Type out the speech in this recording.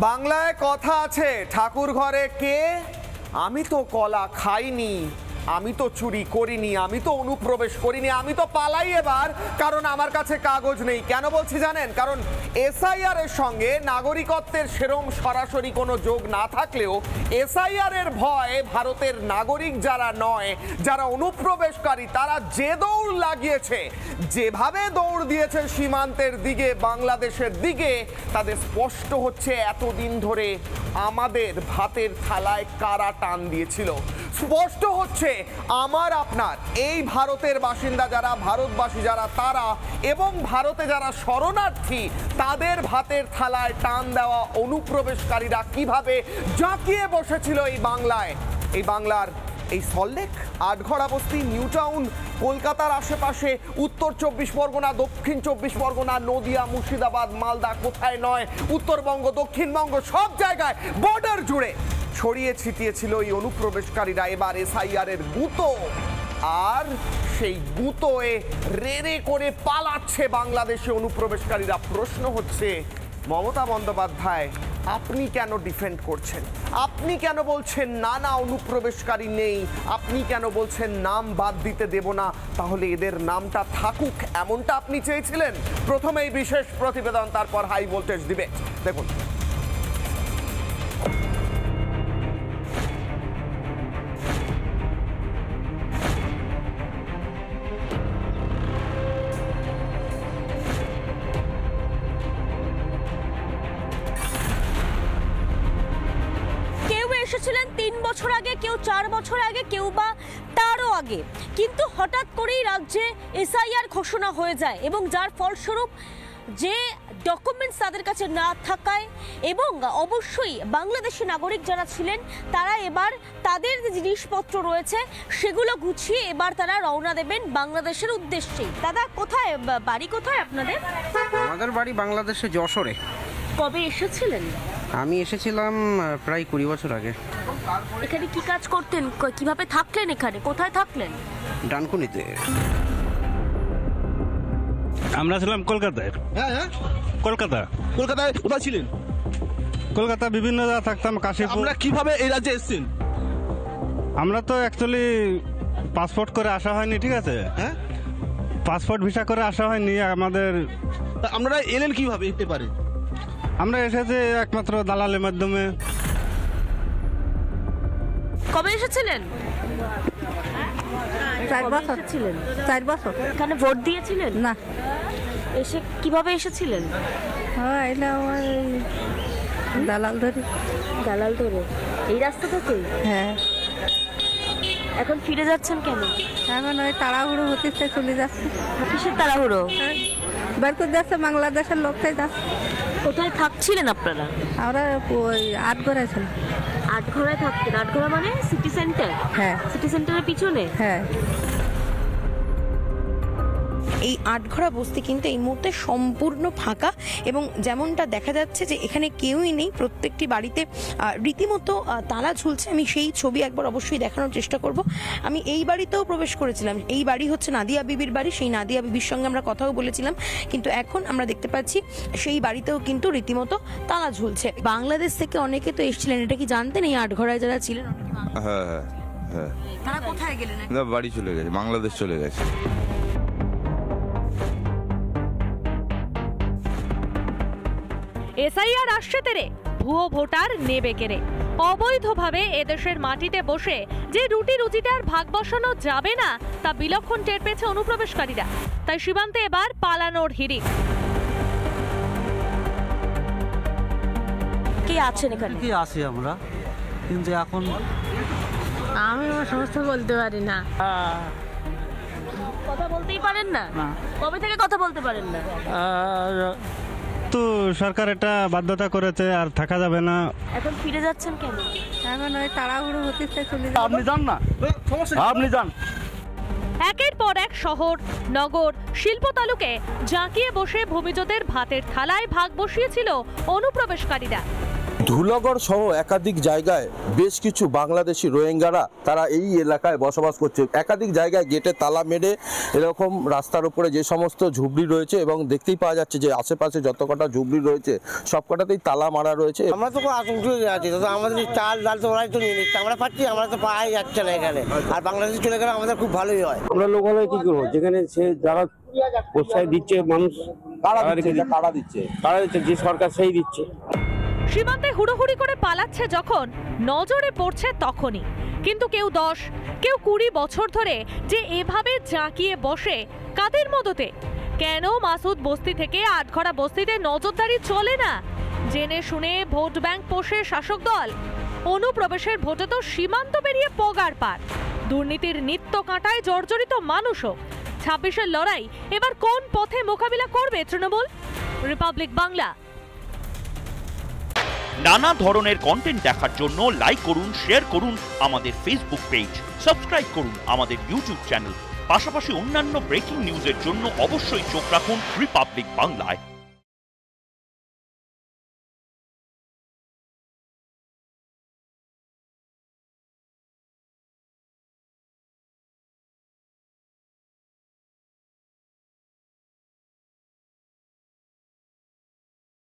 বাংলায় কথা আছে, ঠাকুর ঘরে কে? আমি তো কলা খাইনি, আমি তো চুরি করিনি, আমি তো অনুপ্রবেশ করিনি, আমি তো পালাই এবার, কারণ আমার কাছে কাগজ নেই। কেন বলছি জানেন? কারণ এসআইআর এর সঙ্গে নাগরিকত্বের সেরম সরাসরি কোনো যোগ না থাকলেও এসআইআর এর ভয়ে ভারতের নাগরিক যারা নয়, যারা অনুপ্রবেশকারী, তারা যে দৌড় লাগিয়েছে, যেভাবে দৌড় দিয়েছে সীমান্তের দিকে, বাংলাদেশের দিকে, তাদের স্পষ্ট হচ্ছে এতদিন ধরে আমাদের ভাতের থালায় কারা টান দিয়েছিল। স্পষ্ট হচ্ছে আমার আপনার এই ভারতের বাসিন্দা যারা, ভারতবাসী যারা, তারা এবং ভারতে যারা শরণার্থী, তাদের ভাতের থালায় টান দেওয়া অনুপ্রবেশকারীরা কিভাবে জাঁকিয়ে বসেছিল এই বাংলায়, এই বাংলার এই সল্টলেক, আটঘরা বস্তি, নিউ টাউন, কলকাতার আশেপাশে, উত্তর 24 পরগনা, দক্ষিণ 24 পরগনা, নদিয়া, মুর্শিদাবাদ, মালদা, কোথায় নয়, উত্তরবঙ্গ, দক্ষিণবঙ্গ, সব জায়গায় বর্ডার জুড়ে ছড়িয়ে ছিটিয়েছিল এই অনুপ্রবেশকারীরা। এবার এসআইআর এর গুঁতো, আর সেই গুঁতোয় রে রে করে পালাচ্ছে বাংলাদেশে অনুপ্রবেশকারীরা। প্রশ্ন হচ্ছে, মমতা বন্দ্যোপাধ্যায় আপনি কেন ডিফেন্ড করছেন? আপনি কেন বলছেন না না অনুপ্রবেশকারী নেই? আপনি কেন বলছেন নাম বাদ দিতে দেব না? তাহলে এদের নামটা থাকুক, এমনটা আপনি চেয়েছিলেন? প্রথমেই বিশেষ প্রতিবেদন, তারপর হাই ভোল্টেজ ডিবেট। দেখুন, এসেছিলেন 3 বছর আগে, কেউ 4 বছর আগে, কেউ বা তারও আগে, কিন্তু হঠাৎ করেই রাজ্যে এসআইআর ঘোষণা হয়ে যায় এবং যার ফলস্বরূপ যে ডকুমেন্টস তাদের কাছে না থাকায় এবং অবশ্যই বাংলাদেশি নাগরিক যারা ছিলেন তারা এবার তাদের যে জিনিসপত্র রয়েছে সেগুলো গুছিয়ে এবার তারা রওনা দেবেন বাংলাদেশের উদ্দেশ্যে। দাদা, কোথায় বাড়ি? কোথায় আপনাদের? আমাদের বাড়ি বাংলাদেশে, যশোরে। কবে এসেছিলেন? আমি এসেছিলাম প্রায় 20 বছর আগে। এখানে কি কাজ করতেন? কিভাবে থাকলেন এখানে? কোথায় থাকলেন? ডানকুনিতে। আমরা ছিলাম কলকাতায়। হ্যাঁ, কলকাতায় কোথায় ছিলেন? কলকাতা বিভিন্ন জায়গায় থাকতাম, কাশীপুর। আমরা কিভাবে এই রাজ্যে এসেছেন? আমরা তো অ্যাকচুয়ালি পাসপোর্ট করে আসা হয়নি, ঠিক আছে? হ্যাঁ, পাসপোর্ট ভিসা করে আসা হয়নি আমাদের। আপনারা এলেন কিভাবে এবারে? আমরা এসেছি একমাত্র দালালের মাধ্যমে। কবে এসেছিলেন? 4 বছর ছিলেন। 4 বছর। এখানে ভোট দিয়েছিলেন? না। এসে কিভাবে এসেছিলেন? হ্যাঁ, এটা আমার দালাল ধরে। দালাল ধরে? এই রাস্তা থেকে? হ্যাঁ। এখন ফিরে যাচ্ছেন কেন? এখন ওই তাড়াহুড়ো হতে চলে যাচ্ছে। কিসের তাড়াহুড়ো? বের করে যাচ্ছে, বাংলাদেশের লোকটাই যাচ্ছে। কোথায় থাকছিলেন আপনারা? আমরা ওই আটঘরায় ছিলাম। আটঘরায় থাকতেন? আটঘরা মানে সিটি সেন্টার? হ্যাঁ। সিটি সেন্টারের পিছনে? হ্যাঁ। এই আটঘরা বস্তি কিন্তু এই মুহূর্তে সম্পূর্ণ ফাঁকা এবং যেমনটা দেখা যাচ্ছে যে এখানে কেউই নেই। প্রত্যেকটি বাড়িতে রীতিমতো তালা ঝুলছে। আমি সেই ছবি একবার অবশ্যই দেখানোর চেষ্টা করব। আমি এই বাড়িতেও প্রবেশ করেছিলাম। এই বাড়ি হচ্ছে নাদিয়া বিবির বাড়ি। সেই নাদিয়া বিবির সঙ্গে আমরা কথাও বলেছিলাম, কিন্তু এখন আমরা দেখতে পাচ্ছি সেই বাড়িতেও কিন্তু রীতিমতো তালা ঝুলছে। বাংলাদেশ থেকে অনেকে তো এসেছিলেন, এটা কি জানতেন? এই আটঘরায় যারা ছিলেন হ্যাঁ হ্যাঁ হ্যাঁ। তারা কোথায় গেলেন? না, বাড়ি চলে গেছে, বাংলাদেশ চলে গেছে। এসআইআর আসছে তেরে, ভুয়ো ভোটার নেবে কেড়ে। অবৈধভাবে এদেশের মাটিতে বসে যে রুটি রুজিতে আর ভাগ বসানো যাবে না, তা বিলক্ষণ টের পেয়েছে অনুপ্রবেশকারীরা। তাই সীমান্তে এবার পালানোর হিড়িক। কে আছেন এখানে? কি আছি আমরা, কিন্তু এখন আমি আমার সমস্ত বলতে পারি না। কথা বলতেই পারেন না? কবে থেকে কথা বলতে পারেন না? তো সরকার এটা বাধ্যতা করেছে, আর থাকা যাবে না। এখন ফিরে যাচ্ছেন কেন? এখন ওই তাড়াহুড়ো হতে চলে যাচ্ছে। আপনি যান না, আপনি যান। একের পর এক শহর, নগর, শিল্প তালুকে জাঁকিয়ে বসে ভূমিজদের ভাতের থালায় ভাগ বসিয়েছিল অনুপ্রবেশকারীরা। ধুলাগড় সহ একাধিক জায়গায় বেশ কিছু বাংলাদেশি রোহিঙ্গারা তারা এই এলাকায় বসবাস করছে। একাধিক জায়গায় গেটে তালা মেরে এরকম রাস্তার উপরে যে সমস্ত ঝুপড়ি রয়েছে এবং দেখতেই পাওয়া যাচ্ছে যে আশেপাশে যত কটা ঝুপড়ি রয়েছে সব কটাতেই তালা মারা রয়েছে। আমরা তো আতঙ্ক আছি, আমাদের চাল ডাল তো ওরাই তো নিয়ে নিচ্ছে, আমরা পাচ্ছি, আমরা তো পাওয়াই যাচ্ছে না এখানে। আর বাংলাদেশে চলে গেলে আমাদের খুব ভালোই হয়। আমরা লোক হলে কি করবো, যেখানে সে যারা প্রশ্রয় দিচ্ছে মানুষ কারা দিচ্ছে যে সরকার সেই দিচ্ছে। সীমান্তে হুড়োহুড়ি করে পালাচ্ছে যখন নজরে পড়ছে তখনই, কিন্তু কেউ 10, কেউ 20 বছর ধরে যে এভাবে জাঁকিয়ে বসে কাদের মদতে? কেন মাসুদ বস্তি থেকে আটঘরা বস্তিতে নজরদারি চলে না? জেনে শুনে ভোট ব্যাংক পোষে শাসক দল। অনুপ্রবেশের ভোটে তো সীমান্ত পেরিয়ে পগার পার। দুর্নীতির নিত্য কাঁটায় জর্জরিত মানুষও। 26-এর লড়াই এবার কোন পথে মোকাবিলা করবে তৃণমূল? রিপাবলিক বাংলা। নানা ধরনের কন্টেন্ট দেখার জন্য লাইক করুন, শেয়ার করুন আমাদের ফেসবুক পেজ, সাবস্ক্রাইব করুন আমাদের ইউটিউব চ্যানেল। পাশাপাশি অন্যান্য ব্রেকিং নিউজের জন্য অবশ্যই চোখ রাখুন রিপাবলিক বাংলায়।